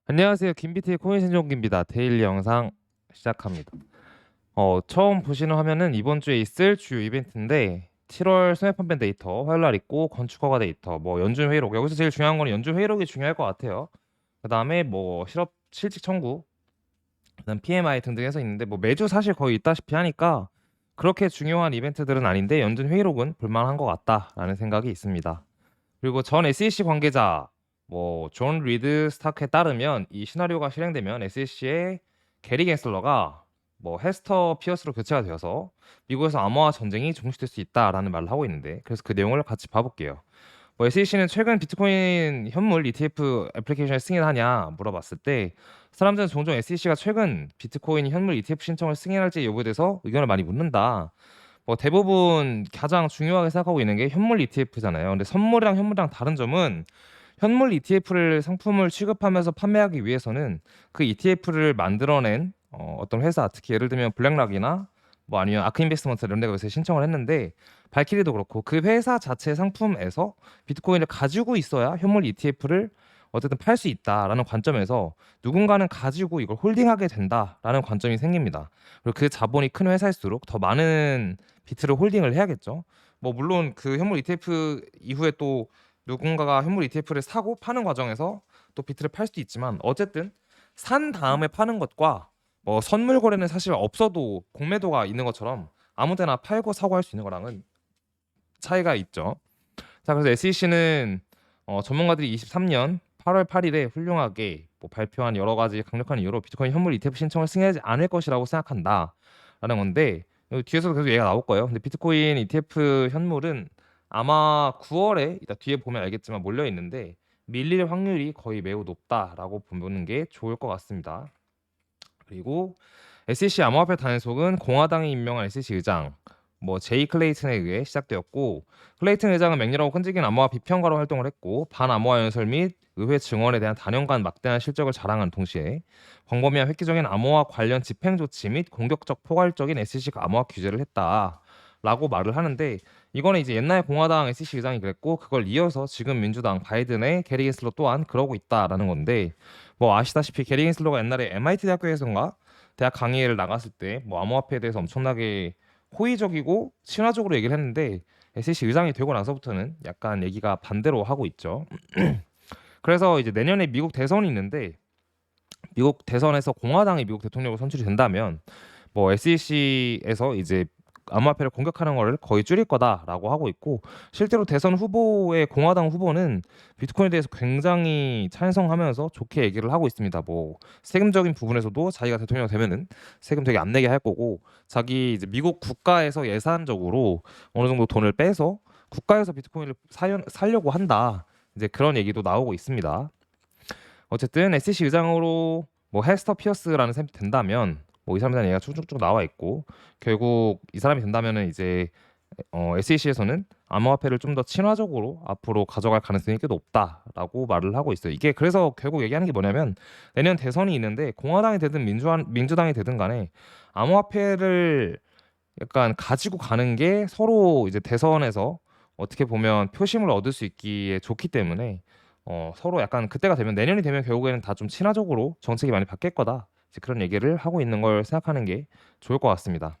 안녕하세요. 김비트의 코인 생존기입니다. 데일리 영상 시작합니다. 처음 보시는 화면은 이번 주에 있을 주요 이벤트인데 7월 소매판매 데이터, 화요일 날 있고 건축허가 데이터, 뭐 연준 회의록. 여기서 제일 중요한 거는 연준 회의록이 중요할 것 같아요. 그다음에 뭐 실업 실직 청구, 그다음 PMI 등등 해서 있는데 뭐 매주 사실 거의 있다시피 하니까 그렇게 중요한 이벤트들은 아닌데 연준 회의록은 볼만한 것 같다라는 생각이 있습니다. 그리고 전 SEC 관계자 뭐 존 리드 스타크에 따르면 이 시나리오가 실행되면 SEC의 게리 겐슬러가 뭐 헤스터 피어스로 교체가 되어서 미국에서 암호화 전쟁이 종식될 수 있다라는 말을 하고 있는데, 그래서 그 내용을 같이 봐볼게요. 뭐 SEC는 최근 비트코인 현물 ETF 애플리케이션을 승인하냐 물어봤을 때 사람들은 종종 SEC가 최근 비트코인 현물 ETF 신청을 승인할지 여부에 대해서 의견을 많이 묻는다. 뭐 대부분 가장 중요하게 생각하고 있는 게 현물 ETF잖아요. 근데 선물이랑 현물이랑 다른 점은 현물 ETF를 상품을 취급하면서 판매하기 위해서는 그 ETF를 만들어낸 어떤 회사, 특히 예를 들면 블랙락이나 뭐 아니면 아크인베스트먼트 이런 데가 요새 신청을 했는데, 발키리도 그렇고 그 회사 자체 상품에서 비트코인을 가지고 있어야 현물 ETF를 어쨌든 팔 수 있다라는 관점에서 누군가는 가지고 이걸 홀딩하게 된다라는 관점이 생깁니다. 그리고 그 자본이 큰 회사일수록 더 많은 비트를 홀딩을 해야겠죠. 뭐 물론 그 현물 ETF 이후에 또 누군가가 현물 ETF를 사고 파는 과정에서 또 비트를 팔 수도 있지만, 어쨌든 산 다음에 파는 것과 뭐 선물 거래는 사실 없어도 공매도가 있는 것처럼 아무데나 팔고 사고 할 수 있는 거랑은 차이가 있죠. 자, 그래서 SEC는 전문가들이 23년 8월 8일에 훌륭하게 뭐 발표한 여러 가지 강력한 이유로 비트코인 현물 ETF 신청을 승인하지 않을 것이라고 생각한다라는 건데, 여기 뒤에서도 계속 얘기가 나올 거예요. 근데 비트코인 ETF 현물은 아마 9월에 이따 뒤에 보면 알겠지만 몰려 있는데 밀릴 확률이 거의 매우 높다라고 보는 게 좋을 것 같습니다. 그리고 SEC 암호화폐 단속은 공화당이 임명한 SEC 의장 뭐 제이 클레이튼에 의해 시작되었고, 클레이튼 의장은 맹렬하고 끈질긴 암호화 비평가로 활동을 했고 반암호화 연설 및 의회 증언에 대한 단연간 막대한 실적을 자랑한 동시에 광범위한 획기적인 암호화 관련 집행 조치 및 공격적 포괄적인 SEC 암호화 규제를 했다라고 말을 하는데, 이거는 이제 옛날 공화당 SEC 의장이 그랬고 그걸 이어서 지금 민주당 바이든의 게리 겐슬러 또한 그러고 있다라는 건데, 뭐 아시다시피 게리 겐슬러가 옛날에 MIT 대학교에서인가 대학 강의를 나갔을 때 뭐 암호화폐에 대해서 엄청나게 호의적이고 친화적으로 얘기를 했는데 SEC 의장이 되고 나서부터는 약간 얘기가 반대로 하고 있죠. 그래서 이제 내년에 미국 대선이 있는데 미국 대선에서 공화당이 미국 대통령으로 선출이 된다면 뭐 SEC에서 이제 암호화폐를 공격하는 거를 거의 줄일 거다라고 하고 있고, 실제로 대선 후보의 공화당 후보는 비트코인에 대해서 굉장히 찬성하면서 좋게 얘기를 하고 있습니다. 뭐 세금적인 부분에서도 자기가 대통령 되면은 세금 되게 안 내게 할 거고, 자기 이제 미국 국가에서 예산적으로 어느 정도 돈을 빼서 국가에서 비트코인을 살려고 한다. 이제 그런 얘기도 나오고 있습니다. 어쨌든 SEC 의장으로 뭐 헤스터 피어스라는 사람이 된다면 뭐 이 사람에 대한 얘기가 쭉쭉쭉 나와 있고, 결국 이 사람이 된다면은 이제 SEC에서는 암호화폐를 좀 더 친화적으로 앞으로 가져갈 가능성이 꽤 높다라고 말을 하고 있어요. 이게 그래서 결국 얘기하는 게 뭐냐면, 내년 대선이 있는데 공화당이 되든 민주당이 되든 간에 암호화폐를 약간 가지고 가는 게 서로 이제 대선에서 어떻게 보면 표심을 얻을 수 있기에 좋기 때문에 서로 약간 그때가 되면, 내년이 되면 결국에는 다 좀 친화적으로 정책이 많이 바뀔 거다. 이제 그런 얘기를 하고 있는 걸 생각하는 게 좋을 것 같습니다.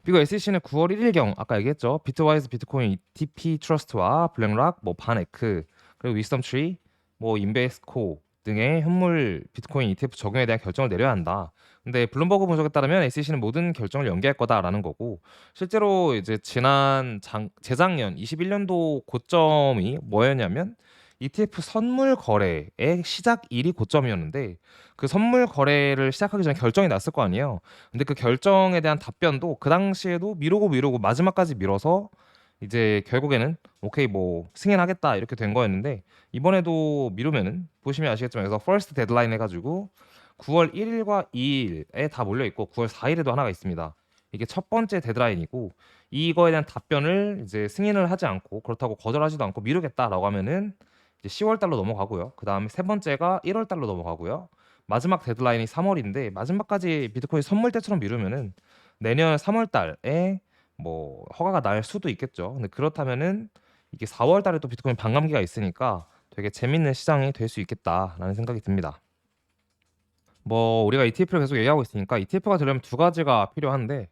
그리고 SEC는 9월 1일경 아까 얘기했죠. 비트와이즈 비트코인 ETP 트러스트와 블랙락, 뭐 바네크, 그리고 위스덤 트리, 뭐 인베스코 등의 현물 비트코인 ETF 적용에 대한 결정을 내려야 한다. 근데 블룸버그 분석에 따르면 SEC는 모든 결정을 연기할 거다라는 거고, 실제로 이제 재작년 21년도 고점이 뭐였냐면 ETF 선물 거래의 시작일이 고점이었는데, 그 선물 거래를 시작하기 전에 결정이 났을 거 아니에요. 근데 그 결정에 대한 답변도 그 당시에도 미루고 마지막까지 미뤄서 이제 결국에는 오케이 뭐 승인하겠다 이렇게 된 거였는데, 이번에도 미루면은 보시면 아시겠지만 그래서 퍼스트 데드라인 해가지고 9월 1일과 2일에 다 몰려 있고 9월 4일에도 하나가 있습니다. 이게 첫 번째 데드라인이고, 이거에 대한 답변을 이제 승인을 하지 않고 그렇다고 거절하지도 않고 미루겠다라고 하면은 이제 10월 달로 넘어가고요. 그 다음에 세 번째가 1월 달로 넘어가고요. 마지막 데드라인이 3월인데 마지막까지 비트코인 선물 때처럼 미루면은 내년 3월 달에 뭐 허가가 날 수도 있겠죠. 근데 그렇다면은 이게 4월 달에 또 비트코인 반감기가 있으니까 되게 재밌는 시장이 될 수 있겠다라는 생각이 듭니다. 뭐 우리가 ETF를 계속 얘기하고 있으니까 ETF가 되려면 두 가지가 필요한데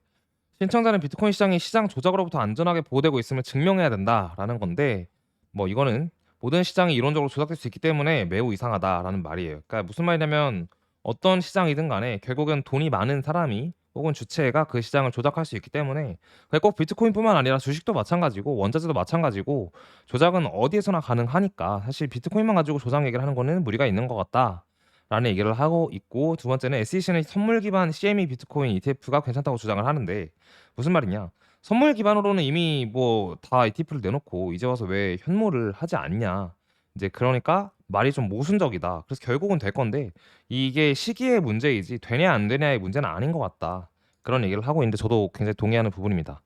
신청자는 비트코인 시장이 시장 조작으로부터 안전하게 보호되고 있음을 증명해야 된다라는 건데 뭐 이거는 모든 시장이 이론적으로 조작될 수 있기 때문에 매우 이상하다라는 말이에요. 그러니까 무슨 말이냐면 어떤 시장이든 간에 결국엔 돈이 많은 사람이 혹은 주체가 그 시장을 조작할 수 있기 때문에 그게 꼭 비트코인뿐만 아니라 주식도 마찬가지고 원자재도 마찬가지고 조작은 어디에서나 가능하니까 사실 비트코인만 가지고 조작 얘기를 하는 거는 무리가 있는 것 같다. 라는 얘기를 하고 있고 두 번째는 SEC는 선물 기반 CME 비트코인 ETF가 괜찮다고 주장을 하는데 무슨 말이냐? 선물 기반으로는 이미 뭐 다 ETF를 내놓고 이제 와서 왜 현물을 하지 않냐? 이제 그러니까 말이 좀 모순적이다. 그래서 결국은 될 건데 이게 시기의 문제이지 되냐 안 되냐의 문제는 아닌 것 같다. 그런 얘기를 하고 있는데 저도 굉장히 동의하는 부분입니다.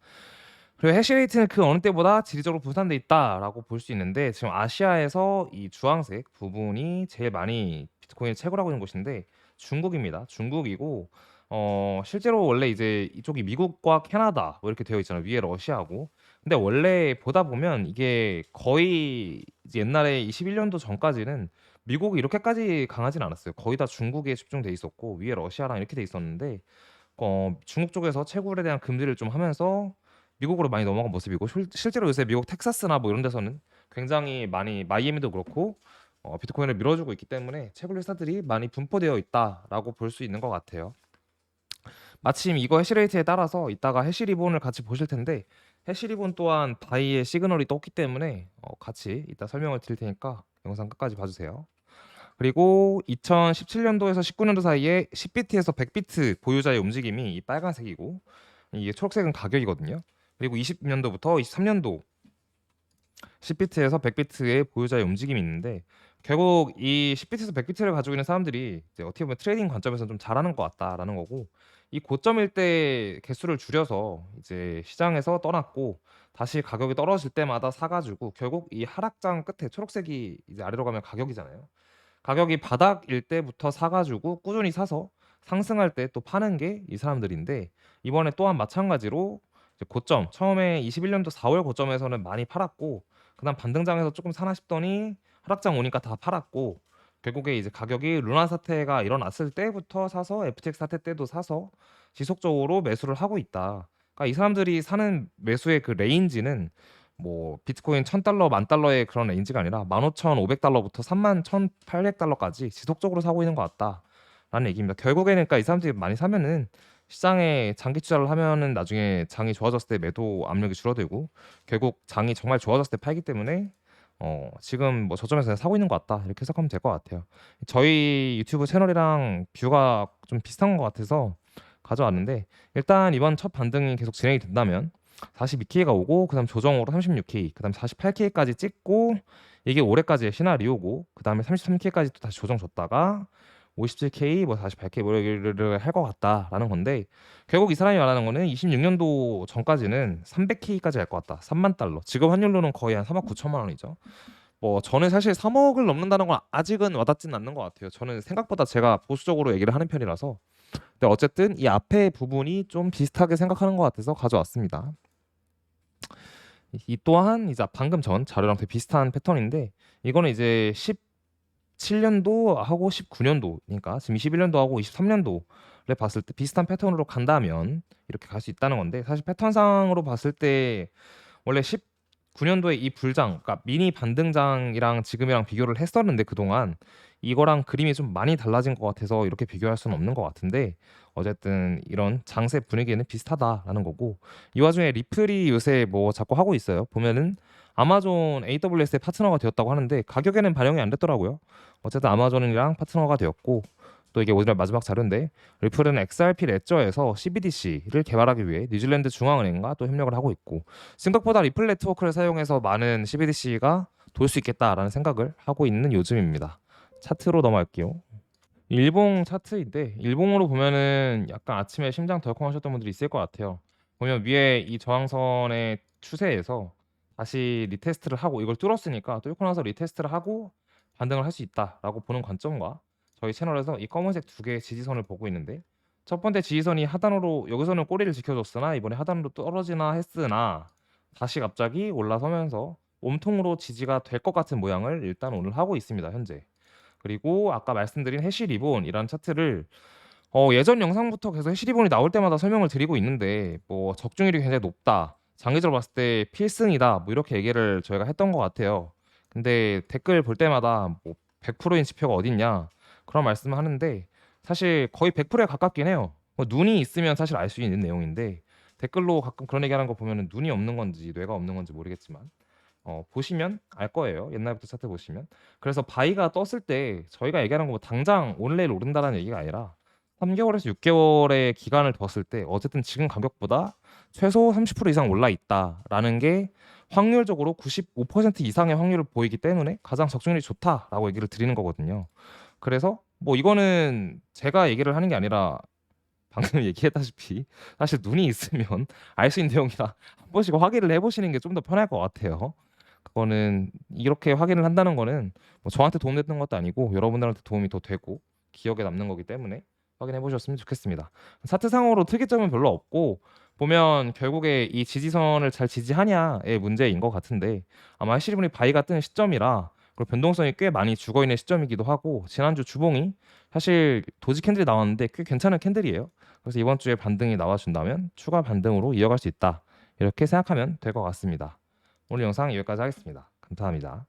그리고 해시레이트는 그 어느 때보다 지리적으로 분산돼 있다라고 볼 수 있는데 지금 아시아에서 이 주황색 부분이 제일 많이 비트코인을 채굴하고 있는 곳인데 중국입니다. 중국이고 실제로 원래 이제 이쪽이 미국과 캐나다 뭐 이렇게 되어 있잖아요. 위에 러시아고. 근데 원래 보다 보면 이게 거의 이제 옛날에 21년도 전까지는 미국이 이렇게까지 강하진 않았어요. 거의 다 중국에 집중돼 있었고 위에 러시아랑 이렇게 돼 있었는데 중국 쪽에서 채굴에 대한 금지를 좀 하면서 미국으로 많이 넘어간 모습이고 실제로 요새 미국 텍사스나 뭐 이런 데서는 굉장히 많이 마이애미도 그렇고 비트코인을 밀어주고 있기 때문에 채굴 회사들이 많이 분포되어 있다라고 볼 수 있는 것 같아요. 마침 이거 해시레이트에 따라서 이따가 해시리본을 같이 보실 텐데 해시리본 또한 바이의 시그널이 떴기 때문에 같이 이따 설명을 드릴 테니까 영상 끝까지 봐주세요. 그리고 2017년도에서 19년도 사이에 10비트에서 100비트 보유자의 움직임이 이 빨간색이고 이게 초록색은 가격이거든요. 그리고 20년도부터 23년도 10비트에서 100비트의 보유자의 움직임이 있는데 결국 이 10비트에서 100비트를 가지고 있는 사람들이 이제 어떻게 보면 트레이딩 관점에서 좀 잘하는 것 같다라는 거고 이 고점일 때 개수를 줄여서 이제 시장에서 떠났고 다시 가격이 떨어질 때마다 사가지고 결국 이 하락장 끝에 초록색이 이제 아래로 가면 가격이잖아요. 가격이 바닥일 때부터 사가지고 꾸준히 사서 상승할 때 또 파는 게 이 사람들인데 이번에 또한 마찬가지로 이제 고점 처음에 21년도 4월 고점에서는 많이 팔았고 그다음 반등장에서 조금 사나 싶더니 하락장 오니까 다 팔았고 결국에 이제 가격이 루나 사태가 일어났을 때부터 사서 FTX 사태 때도 사서 지속적으로 매수를 하고 있다. 그러니까 이 사람들이 사는 매수의 그 레인지는 뭐 비트코인 1000달러, 10,000달러의 그런 레인지가 아니라 15,500달러부터 31,800달러까지 지속적으로 사고 있는 것 같다라는 얘기입니다. 결국에는 그러니까 이 사람들이 많이 사면은 시장에 장기 투자를 하면은 나중에 장이 좋아졌을 때 매도 압력이 줄어들고 결국 장이 정말 좋아졌을 때 팔기 때문에 지금 뭐 저점에서 사고 있는 것 같다 이렇게 해석하면 될 것 같아요. 저희 유튜브 채널이랑 뷰가 좀 비슷한 것 같아서 가져왔는데 일단 이번 첫 반등이 계속 진행이 된다면 42K가 오고 그다음 조정으로 36K, 그다음 48K까지 찍고 이게 올해까지의 시나리오고 그다음에 33K까지 또 다시 조정 줬다가 57K 뭐 48K 뭐 이렇게 할 것 같다라는 건데 결국 이 사람이 말하는 거는 26년도 전까지는 300K까지 갈 것 같다. 3만 달러. 지금 환율로는 거의 한 3억 9천만 원이죠. 뭐 저는 사실 3억을 넘는다는 건 아직은 와닿지는 않는 것 같아요. 저는 생각보다 제가 보수적으로 얘기를 하는 편이라서. 근데 어쨌든 이 앞에 부분이 좀 비슷하게 생각하는 것 같아서 가져왔습니다. 이 또한 이제 방금 전 자료랑 되게 비슷한 패턴인데 이거는 이제 17년도 하고 19년도니까 지금 21년도 하고 23년도를 봤을 때 비슷한 패턴으로 간다면 이렇게 갈 수 있다는 건데 사실 패턴상으로 봤을 때 원래 19년도에 이 불장, 그러니까 미니 반등장이랑 지금이랑 비교를 했었는데 그동안 이거랑 그림이 좀 많이 달라진 것 같아서 이렇게 비교할 수는 없는 것 같은데 어쨌든 이런 장세 분위기는 비슷하다라는 거고 이 와중에 리플이 요새 뭐 자꾸 하고 있어요. 보면은 아마존 AWS의 파트너가 되었다고 하는데 가격에는 반영이 안 됐더라고요. 어쨌든 아마존이랑 파트너가 되었고 또 이게 오늘 마지막 자료인데 리플은 XRP 레저에서 CBDC를 개발하기 위해 뉴질랜드 중앙은행과 또 협력을 하고 있고 생각보다 리플 네트워크를 사용해서 많은 CBDC가 돌 수 있겠다라는 생각을 하고 있는 요즘입니다. 차트로 넘어갈게요. 일봉 차트인데 일봉으로 보면은 약간 아침에 심장 덜컹하셨던 분들이 있을 것 같아요. 보면 위에 이 저항선의 추세에서 다시 리테스트를 하고 이걸 뚫었으니까 뚫고 나서 리테스트를 하고 반등을 할 수 있다라고 보는 관점과 저희 채널에서 이 검은색 두 개의 지지선을 보고 있는데 첫 번째 지지선이 하단으로 여기서는 꼬리를 지켜줬으나 이번에 하단으로 떨어지나 했으나 다시 갑자기 올라서면서 몸통으로 지지가 될 것 같은 모양을 일단 오늘 하고 있습니다, 현재. 그리고 아까 말씀드린 해시 리본이라는 차트를 예전 영상부터 계속 해시 리본이 나올 때마다 설명을 드리고 있는데 뭐 적중률이 굉장히 높다. 장기적으로 봤을 때 필승이다. 뭐 이렇게 얘기를 저희가 했던 것 같아요. 근데 댓글 볼 때마다 뭐 100%인 지표가 어딨냐 그런 말씀을 하는데 사실 거의 100%에 가깝긴 해요. 뭐 눈이 있으면 사실 알 수 있는 내용인데 댓글로 가끔 그런 얘기하는 거 보면은 눈이 없는 건지 뇌가 없는 건지 모르겠지만 보시면 알 거예요. 옛날부터 차트 보시면. 그래서 바이가 떴을 때 저희가 얘기하는 거 뭐 당장 오늘 내일 오른다라는 얘기가 아니라 3개월에서 6개월의 기간을 뒀을 때 어쨌든 지금 가격보다 최소 30% 이상 올라 있다라는 게 확률적으로 95% 이상의 확률을 보이기 때문에 가장 적중률이 좋다라고 얘기를 드리는 거거든요. 그래서 뭐 이거는 제가 얘기를 하는 게 아니라 방금 얘기했다시피 사실 눈이 있으면 알 수 있는 내용이라 한 번씩 확인을 해보시는 게 좀 더 편할 것 같아요. 그거는 이렇게 확인을 한다는 거는 뭐 저한테 도움됐던 것도 아니고 여러분들한테 도움이 더 되고 기억에 남는 거기 때문에 확인해 보셨으면 좋겠습니다. 차트상으로 특이점은 별로 없고 보면 결국에 이 지지선을 잘 지지하냐의 문제인 것 같은데 아마 하시리 분이 바이가 뜨는 시점이라 그리고 변동성이 꽤 많이 죽어 있는 시점이기도 하고 지난주 주봉이 사실 도지 캔들이 나왔는데 꽤 괜찮은 캔들이에요. 그래서 이번 주에 반등이 나와준다면 추가 반등으로 이어갈 수 있다. 이렇게 생각하면 될 것 같습니다. 오늘 영상 여기까지 하겠습니다. 감사합니다.